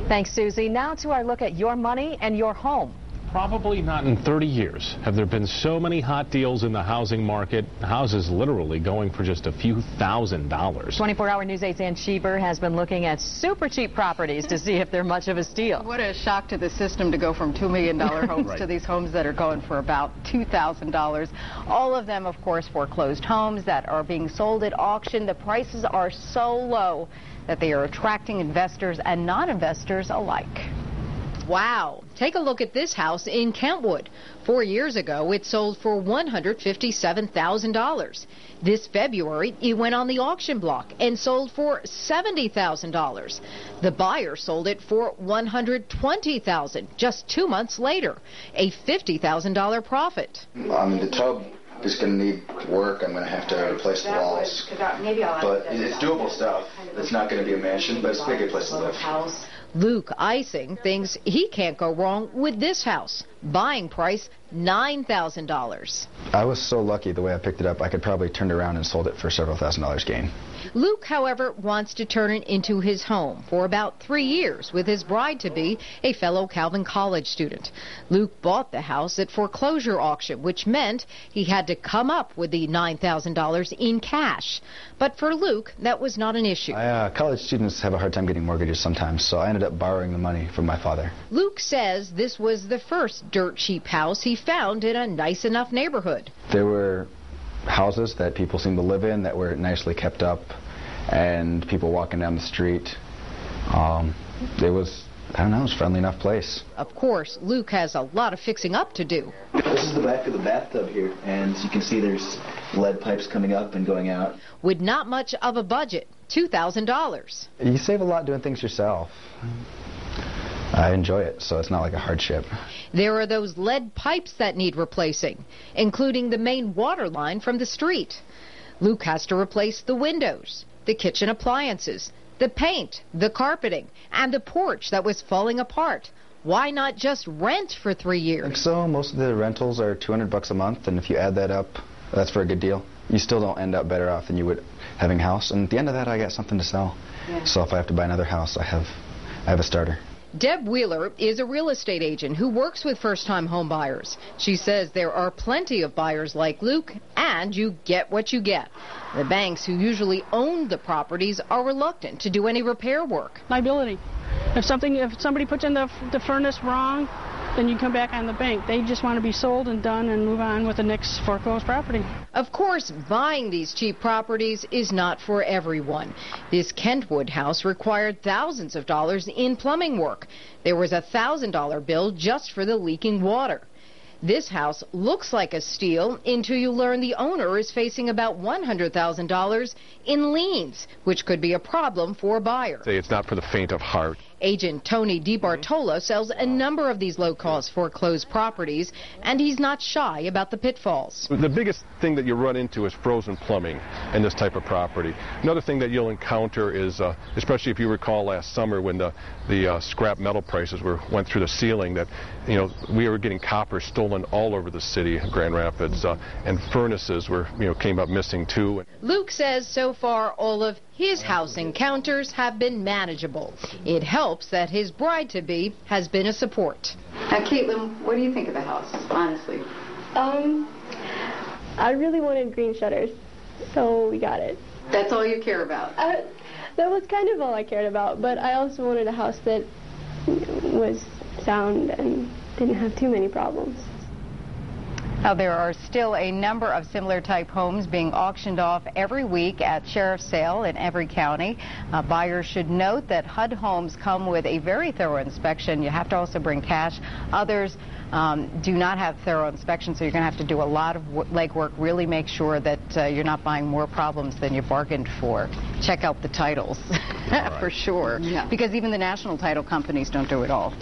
Thanks, Susie. Now to our look at your money and your home. Probably not in 30 years have there been so many hot deals in the housing market. Houses literally going for just a few $1,000s. 24-hour News 8's Ann Schieber has been looking at super cheap properties to see if they're much of a steal. What a shock to the system to go from $2 million homes right. to these homes that are going for about $2,000. All of them, of course, foreclosed homes that are being sold at auction. The prices are so low that they are attracting investors and non-investors alike. Wow. Take a look at this house in Kentwood. 4 years ago, it sold for $157,000. This February, it went on the auction block and sold for $70,000. The buyer sold it for $120,000 just 2 months later, a $50,000 profit. I mean, the tub is going to need work. I'm going to have to replace the walls. But it's doable stuff. It's not going to be a mansion, but it's a good place to live. Luke Eising thinks he can't go wrong with this house. Buying price $9,000. I was so lucky the way I picked it up. I could probably turn it around and sold it for several $1,000s gain. Luke, however, wants to turn it into his home for about 3 years with his bride-to-be, a fellow Calvin College student. Luke bought the house at foreclosure auction, which meant he had to come up with the $9,000 in cash. But for Luke, that was not an issue. College students have a hard time getting mortgages sometimes, so I ended up borrowing the money from my father. Luke says this was the first dirt cheap house he found in a nice enough neighborhood. There were houses that people seemed to live in that were nicely kept up, and people walking down the street. It was, I don't know, it was a friendly enough place. Of course, Luke has a lot of fixing up to do. This is the back of the bathtub here, and as you can see, there's lead pipes coming up and going out. With not much of a budget, $2,000. You save a lot doing things yourself. I enjoy it, so it's not like a hardship. There are those lead pipes that need replacing, including the main water line from the street. Luke has to replace the windows, the kitchen appliances, the paint, the carpeting, and the porch that was falling apart. Why not just rent for 3 years? So most of the rentals are $200 a month, and if you add that up, that's for a good deal. You still don't end up better off than you would having a house. And at the end of that, I got something to sell. Yeah. So if I have to buy another house, I have a starter. Deb Wheeler is a real estate agent who works with first-time home buyers. She says there are plenty of buyers like Luke, and you get what you get. The banks who usually own the properties are reluctant to do any repair work. Liability. If somebody puts in the furnace wrong, then you come back on the bank. They just want to be sold and done and move on with the next foreclosed property. Of course, buying these cheap properties is not for everyone. This Kentwood house required thousands of dollars in plumbing work. There was a $1,000 bill just for the leaking water. This house looks like a steal until you learn the owner is facing about $100,000 in liens, which could be a problem for a buyer. It's not for the faint of heart. Agent Tony DiBartolo sells a number of these low-cost foreclosed properties, and he's not shy about the pitfalls. The biggest thing that you run into is frozen plumbing in this type of property. Another thing that you'll encounter is, especially if you recall last summer when the scrap metal prices went through the ceiling, that we were getting copper stolen all over the city of Grand Rapids, and furnaces came up missing too. Luke says so far all of his house encounters have been manageable. It helps that his bride-to-be has been a support. Caitlin, what do you think of the house, honestly? I really wanted green shutters, so we got it. That's all you care about? That was kind of all I cared about, but I also wanted a house that was sound and didn't have too many problems. Now, there are still a number of similar type homes being auctioned off every week at sheriff's sale in every county. Buyers should note that HUD homes come with a very thorough inspection. You have to also bring cash. Others do not have thorough inspection, so you're going to have to do a lot of legwork. Really make sure that you're not buying more problems than you bargained for. Check out the titles for sure, because even the national title companies don't do it all.